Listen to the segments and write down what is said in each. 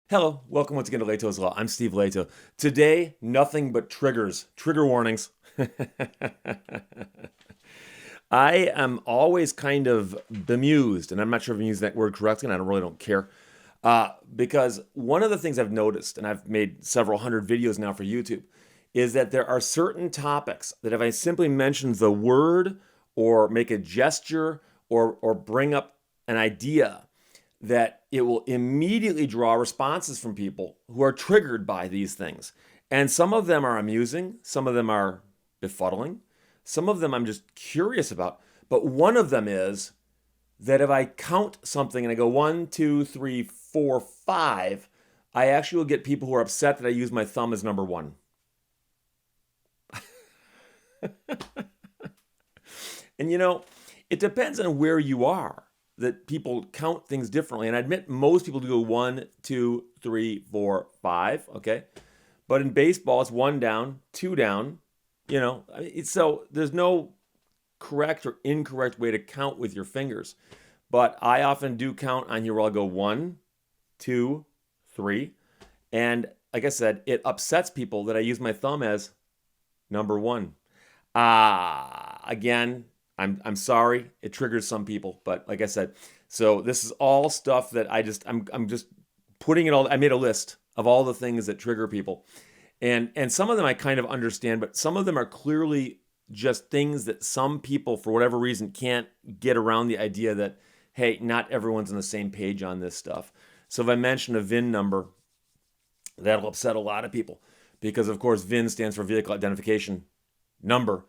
Hello, welcome once again to Lehto's Law. I'm Steve Lehto. Today, nothing but triggers, trigger warnings. I am always kind of bemused, and I'm not sure if I'm using that word correctly, and I really don't care. Because one of the things I've noticed, and I've made several hundred videos now for YouTube, is that there are certain topics that if I simply mention the word or make a gesture or bring up an idea, that it will immediately draw responses from people who are triggered by these things. And some of them are amusing, some of them are befuddling, some of them I'm just curious about. But one of them is that if I count something and I go 1, 2, 3, 4, 5, I actually will get people who are upset that I use my thumb as number one. And it depends on where you are that people count things differently. And I admit most people do go 1, 2, 3, 4, 5. Okay. But in baseball, it's one down, two down. So there's no correct or incorrect way to count with your fingers. But I often do count on here where I'll go 1, 2, 3. And like I said, it upsets people that I use my thumb as number one. Again, I'm sorry. It triggers some people, but like I said, so this is all stuff that I'm just putting it all. I made a list of all the things that trigger people, and some of them I kind of understand, but some of them are clearly just things that some people, for whatever reason, can't get around the idea that, hey, not everyone's on the same page on this stuff. So if I mention a VIN number, that'll upset a lot of people because, of course, VIN stands for vehicle identification number.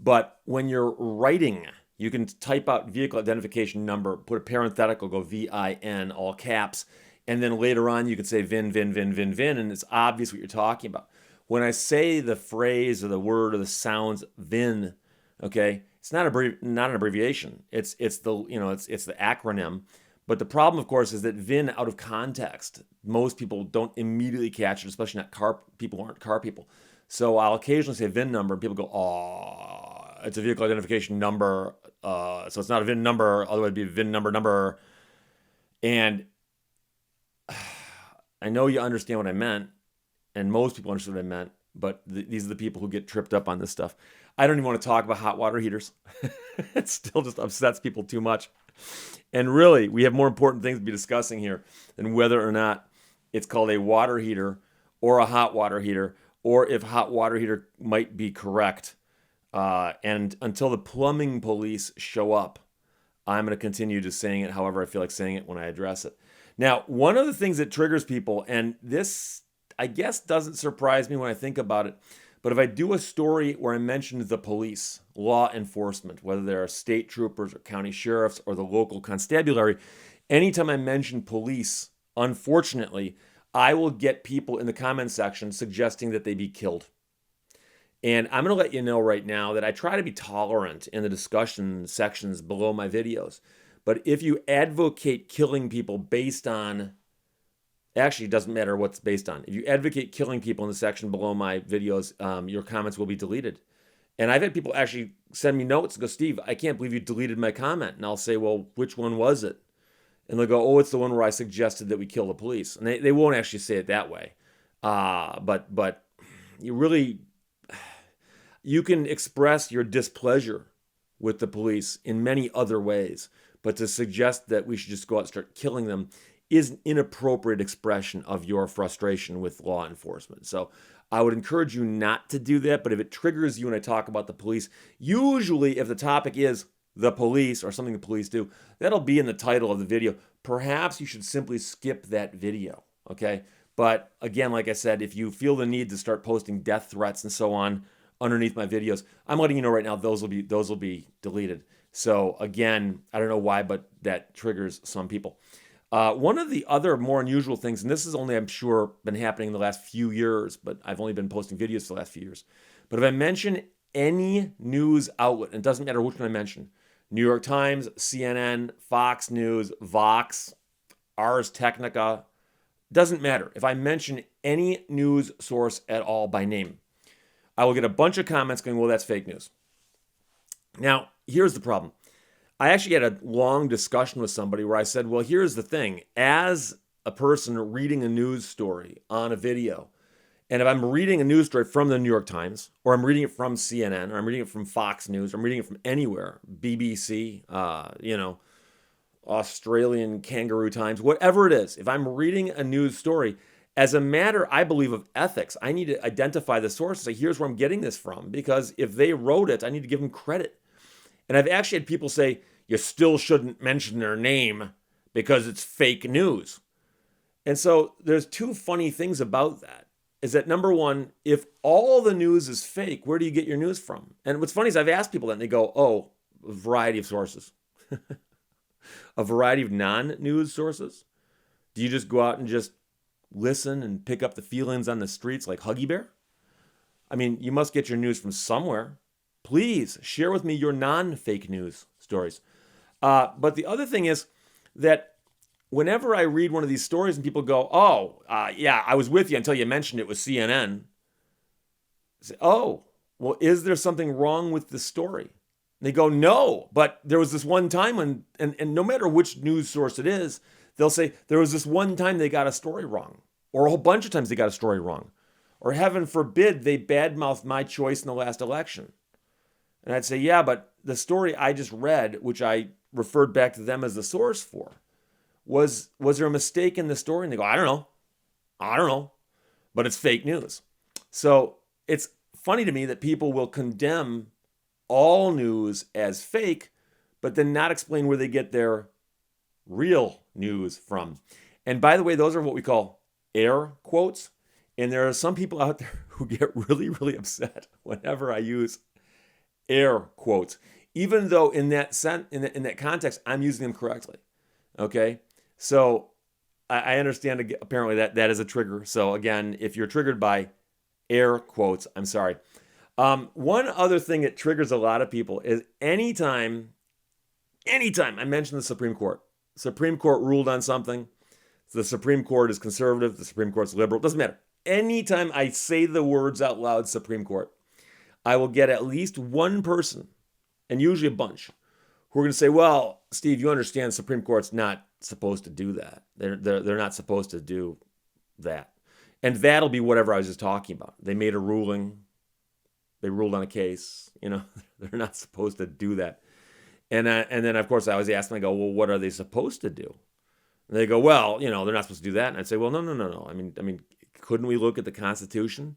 But when you're writing, you can type out vehicle identification number, put a parenthetical, go VIN, all caps, and then later on you can say VIN, VIN, VIN, VIN, VIN, and it's obvious what you're talking about. When I say the phrase or the word or the sounds VIN, okay, it's not an abbreviation. It's the acronym. But the problem, of course, is that VIN out of context, most people don't immediately catch it, especially not car people who aren't car people. So I'll occasionally say VIN number, and people go, "Oh, it's a vehicle identification number." So it's not a VIN number, otherwise it'd be a VIN number. And I know you understand what I meant, and most people understand what I meant, but these are the people who get tripped up on this stuff. I don't even want to talk about hot water heaters. It still just upsets people too much. And really, we have more important things to be discussing here than whether or not it's called a water heater or a hot water heater, or if hot water heater might be correct. And until the plumbing police show up, I'm going to continue just saying it however I feel like saying it when I address it. Now, one of the things that triggers people, and this, I guess, doesn't surprise me when I think about it, but if I do a story where I mention the police, law enforcement, whether they're state troopers or county sheriffs or the local constabulary, anytime I mention police, unfortunately, I will get people in the comment section suggesting that they be killed. And I'm going to let you know right now that I try to be tolerant in the discussion sections below my videos. But if you advocate killing people based on, actually, it doesn't matter what's based on. If you advocate killing people in the section below my videos, your comments will be deleted. And I've had people actually send me notes and go, Steve, I can't believe you deleted my comment. And I'll say, well, which one was it? And they'll go, oh, it's the one where I suggested that we kill the police. And they won't actually say it that way. But you really, you can express your displeasure with the police in many other ways. But to suggest that we should just go out and start killing them is an inappropriate expression of your frustration with law enforcement. So I would encourage you not to do that. But if it triggers you when I talk about the police, usually if the topic is the police or something the police do, that'll be in the title of the video. Perhaps you should simply skip that video, okay? But again, like I said, if you feel the need to start posting death threats and so on underneath my videos, I'm letting you know right now those will be deleted. So again, I don't know why, but that triggers some people. One of the other more unusual things, and this is only, I'm sure, been happening in the last few years, but I've only been posting videos for the last few years. But if I mention any news outlet, and it doesn't matter which one I mention, New York Times, CNN, Fox News, Vox, Ars Technica, doesn't matter. If I mention any news source at all by name, I will get a bunch of comments going, well, that's fake news. Now, here's the problem. I actually had a long discussion with somebody where I said, well, here's the thing. As a person reading a news story on a video, and if I'm reading a news story from the New York Times, or I'm reading it from CNN, or I'm reading it from Fox News, or I'm reading it from anywhere, BBC, Australian Kangaroo Times, whatever it is, if I'm reading a news story, as a matter, I believe, of ethics, I need to identify the source and say, here's where I'm getting this from. Because if they wrote it, I need to give them credit. And I've actually had people say, you still shouldn't mention their name because it's fake news. And so there's two funny things about that. Is that number one, if all the news is fake, where do you get your news from? And what's funny is I've asked people that and they go, oh, a variety of sources. A variety of non-news sources. Do you just go out and just listen and pick up the feelings on the streets like Huggy Bear? I mean, you must get your news from somewhere. Please share with me your non-fake news stories. But the other thing is that whenever I read one of these stories and people go, oh, yeah, I was with you until you mentioned it was CNN. I say, oh, well, is there something wrong with the story? And they go, no, but there was this one time when, and no matter which news source it is, they'll say, there was this one time they got a story wrong, or a whole bunch of times they got a story wrong, or heaven forbid, they badmouthed my choice in the last election. And I'd say, yeah, but the story I just read, which I referred back to them as the source for, was there a mistake in the story? And they go, I don't know, but it's fake news. So it's funny to me that people will condemn all news as fake, but then not explain where they get their real news from. And by the way, those are what we call air quotes. And there are some people out there who get really, really upset whenever I use air quotes, even though in that context, I'm using them correctly. Okay. So I understand apparently that is a trigger. So again, if you're triggered by air quotes, I'm sorry. One other thing that triggers a lot of people is anytime I mention the Supreme Court ruled on something, the Supreme Court is conservative, the Supreme Court's liberal, doesn't matter. Anytime I say the words out loud, Supreme Court, I will get at least one person, and usually a bunch, who are going to say, well, Steve, you understand the Supreme Court's not supposed to do that. They're not supposed to do that. And that'll be whatever I was just talking about. They made a ruling. They ruled on a case. They're not supposed to do that. And then, of course, I always ask them, I go, well, what are they supposed to do? And they go, well, they're not supposed to do that. And I'd say, well, no. I mean, couldn't we look at the Constitution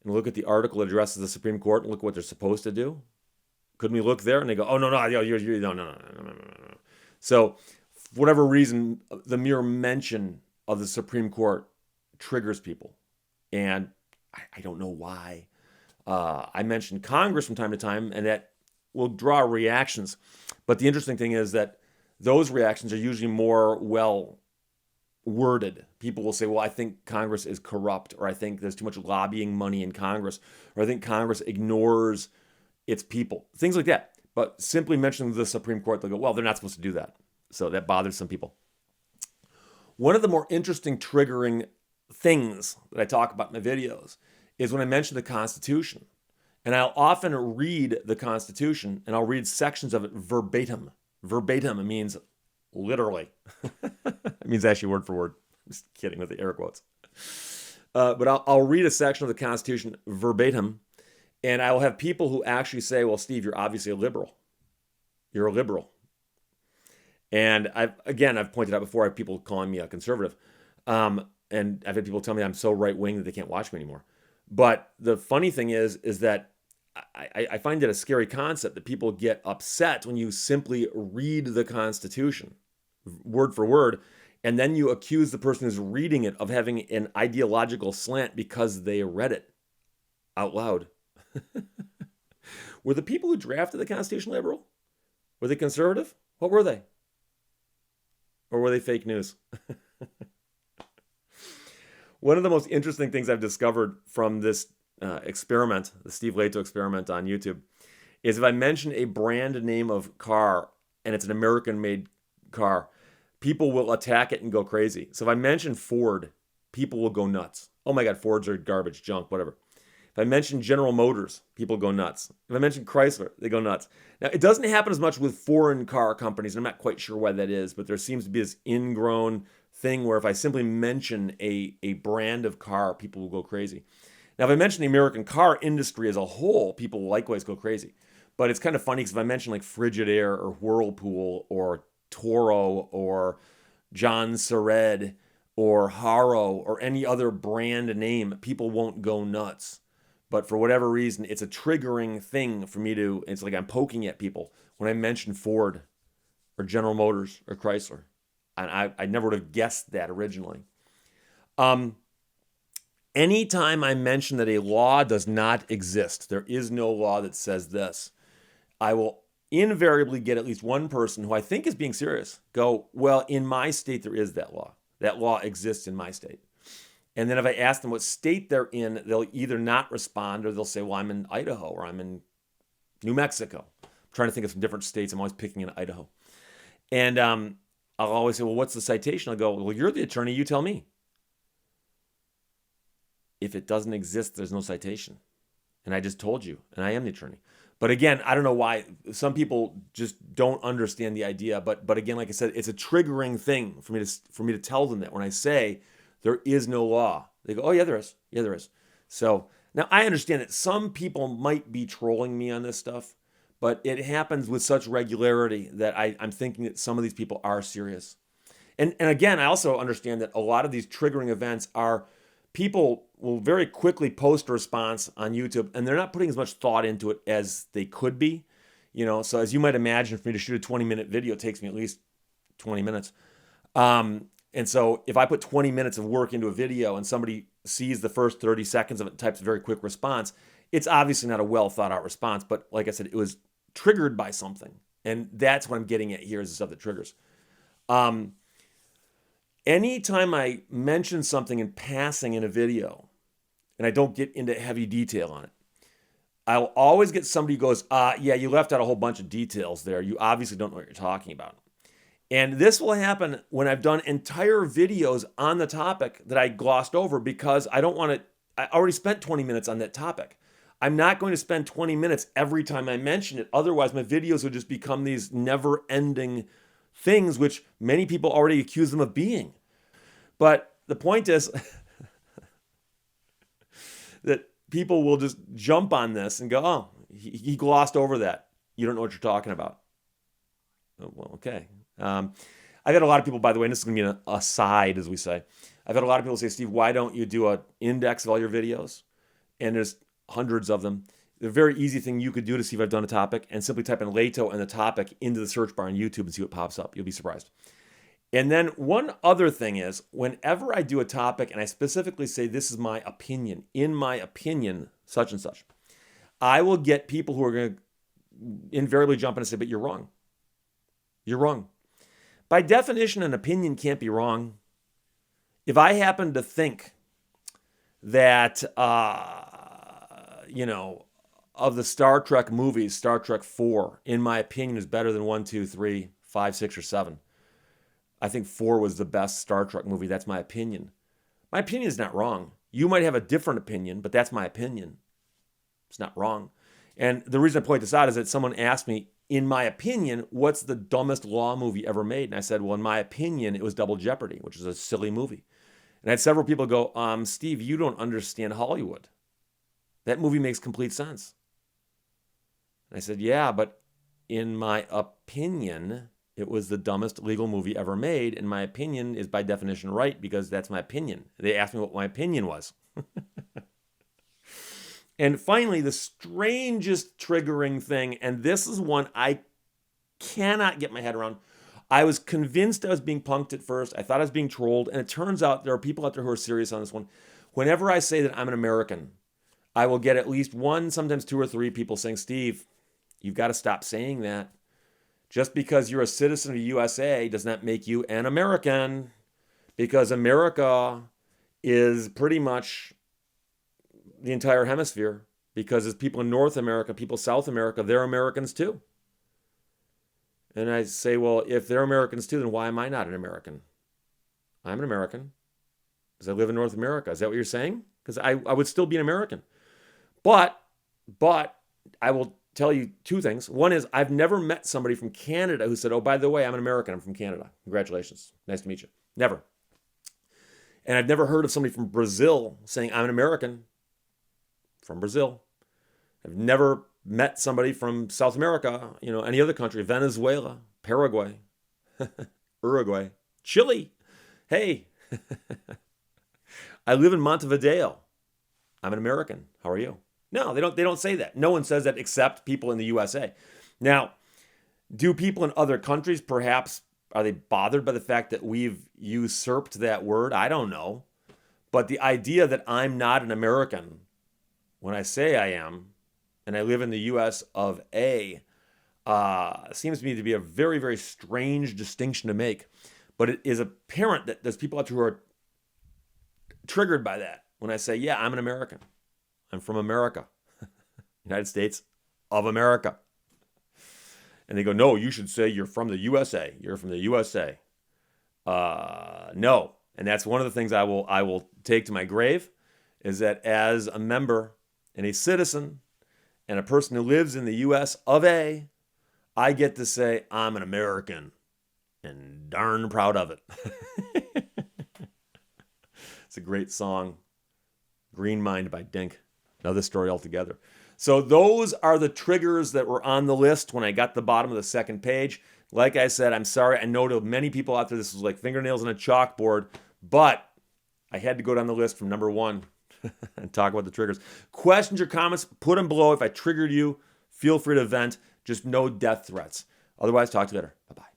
and look at the article that addresses the Supreme Court and look at what they're supposed to do? Couldn't we look there? And they go, oh, no. No. So, for whatever reason, the mere mention of the Supreme Court triggers people. And I don't know why. I mentioned Congress from time to time, and that will draw reactions. But the interesting thing is that those reactions are usually more well worded. People will say, well, I think Congress is corrupt, or I think there's too much lobbying money in Congress, or I think Congress ignores its people, things like that. But simply mentioning the Supreme Court, they'll go, well, they're not supposed to do that. So that bothers some people. One of the more interesting triggering things that I talk about in my videos is when I mention the Constitution. And I'll often read the Constitution, and I'll read sections of it verbatim. Verbatim, it means literally. It means actually word for word. I'm just kidding with the air quotes. But I'll read a section of the Constitution verbatim, and I will have people who actually say, well, Steve, you're obviously a liberal. You're a liberal. And I've pointed out before, I have people calling me a conservative. And I've had people tell me I'm so right-wing that they can't watch me anymore. But the funny thing is that I find it a scary concept that people get upset when you simply read the Constitution, word for word, and then you accuse the person who's reading it of having an ideological slant because they read it out loud. Were the people who drafted the Constitution liberal? Were they conservative? What were they? Or were they fake news? One of the most interesting things I've discovered from this experiment, the Steve Lehto experiment on YouTube, is if I mention a brand name of car and it's an American-made car, people will attack it and go crazy. So if I mention Ford, people will go nuts. Oh my God, Fords are garbage, junk, whatever. If I mention General Motors, people go nuts. If I mention Chrysler, they go nuts. Now, it doesn't happen as much with foreign car companies, and I'm not quite sure why that is, but there seems to be this ingrown thing where if I simply mention a brand of car, people will go crazy. Now, if I mention the American car industry as a whole, people will likewise go crazy. But it's kind of funny because if I mention like Frigidaire or Whirlpool or Toro or John Sered or Haro or any other brand name, people won't go nuts. But for whatever reason, it's a triggering thing for me to, it's like I'm poking at people when I mention Ford or General Motors or Chrysler. And I never would have guessed that originally. Anytime I mention that a law does not exist, there is no law that says this, I will invariably get at least one person who I think is being serious go, well, in my state, there is that law. That law exists in my state. And then if I ask them what state they're in, they'll either not respond or they'll say, well, I'm in Idaho or I'm in New Mexico. I'm trying to think of some different states. I'm always picking in Idaho. And I'll always say, well, what's the citation? I'll go, well, you're the attorney. You tell me. If it doesn't exist, there's no citation. And I just told you, and I am the attorney. But again, I don't know why some people just don't understand the idea. But again, like I said, it's a triggering thing for me to tell them that when I say there is no law, they go, oh yeah, there is. Yeah, there is. So now I understand that some people might be trolling me on this stuff, but it happens with such regularity that I'm thinking that some of these people are serious. And again, I also understand that a lot of these triggering events are people will very quickly post a response on YouTube and they're not putting as much thought into it as they could be. So as you might imagine, for me to shoot a 20-minute video, it takes me at least 20 minutes. And so if I put 20 minutes of work into a video and somebody sees the first 30 seconds of it and types a very quick response, it's obviously not a well thought out response. But like I said, it was triggered by something. And that's what I'm getting at here is the stuff that triggers. Anytime I mention something in passing in a video and I don't get into heavy detail on it, I'll always get somebody who goes, yeah, you left out a whole bunch of details there. You obviously don't know what you're talking about. And this will happen when I've done entire videos on the topic that I glossed over because I don't want to, I already spent 20 minutes on that topic. I'm not going to spend 20 minutes every time I mention it. Otherwise, my videos would just become these never-ending things, which many people already accuse them of being. But the point is that people will just jump on this and go, oh, he glossed over that. You don't know what you're talking about. Oh, well, okay. I've had a lot of people, by the way, and this is going to be an aside, as we say. I've had a lot of people say, Steve, why don't you do an index of all your videos? And there's hundreds of them. The very easy thing you could do to see if I've done a topic and simply type in Lehto and the topic into the search bar on YouTube and see what pops up. You'll be surprised. And then one other thing is whenever I do a topic and I specifically say this is my opinion, in my opinion, such and such, I will get people who are going to invariably jump in and say, but you're wrong. You're wrong. By definition, an opinion can't be wrong. If I happen to think that, of the Star Trek movies, Star Trek 4, in my opinion, is better than 1, 2, 3, 5, 6, or 7. I think 4 was the best Star Trek movie. That's my opinion. My opinion is not wrong. You might have a different opinion, but that's my opinion. It's not wrong. And the reason I point this out is that someone asked me, in my opinion, what's the dumbest law movie ever made? And I said, well, in my opinion, it was Double Jeopardy, which is a silly movie. And I had several people go, Steve, you don't understand Hollywood. That movie makes complete sense. And I said, yeah, but in my opinion, it was the dumbest legal movie ever made. And my opinion is by definition right because that's my opinion. They asked me what my opinion was. And finally, the strangest triggering thing, and this is one I cannot get my head around. I was convinced I was being punked at first. I thought I was being trolled. And it turns out there are people out there who are serious on this one. Whenever I say that I'm an American, I will get at least one, sometimes 2 or 3 people saying, Steve, you've got to stop saying that. Just because you're a citizen of the USA does not make you an American. Because America is pretty much the entire hemisphere. Because as people in North America, people South America, they're Americans too. And I say, well, if they're Americans too, then why am I not an American? I'm an American because I live in North America. Is that what you're saying? Because I would still be an American. But I will tell you 2 things. One is I've never met somebody from Canada who said, oh, by the way, I'm an American. I'm from Canada. Congratulations. Nice to meet you. Never. And I've never heard of somebody from Brazil saying, I'm an American from Brazil. I've never met somebody from South America, any other country, Venezuela, Paraguay, Uruguay, Chile. Hey, I live in Montevideo. I'm an American. How are you? No, they don't say that. No one says that except people in the USA. Now, do people in other countries perhaps are they bothered by the fact that we've usurped that word? I don't know. But the idea that I'm not an American when I say I am, and I live in the US of A, seems to me to be a very, very strange distinction to make. But it is apparent that there's people out there who are triggered by that when I say, yeah, I'm an American. I'm from America, United States of America. And they go, no, you should say you're from the USA. You're from the USA. No. And that's one of the things I will take to my grave is that as a member and a citizen and a person who lives in the US of A, I get to say I'm an American and darn proud of it. It's a great song. Green Mind by Dink. Another story altogether. So those are the triggers that were on the list when I got to the bottom of the second page. Like I said, I'm sorry. I know to many people out there this was like fingernails on a chalkboard, but I had to go down the list from number 1 and talk about the triggers. Questions or comments, put them below. If I triggered you, feel free to vent. Just no death threats. Otherwise, talk to you later. Bye-bye.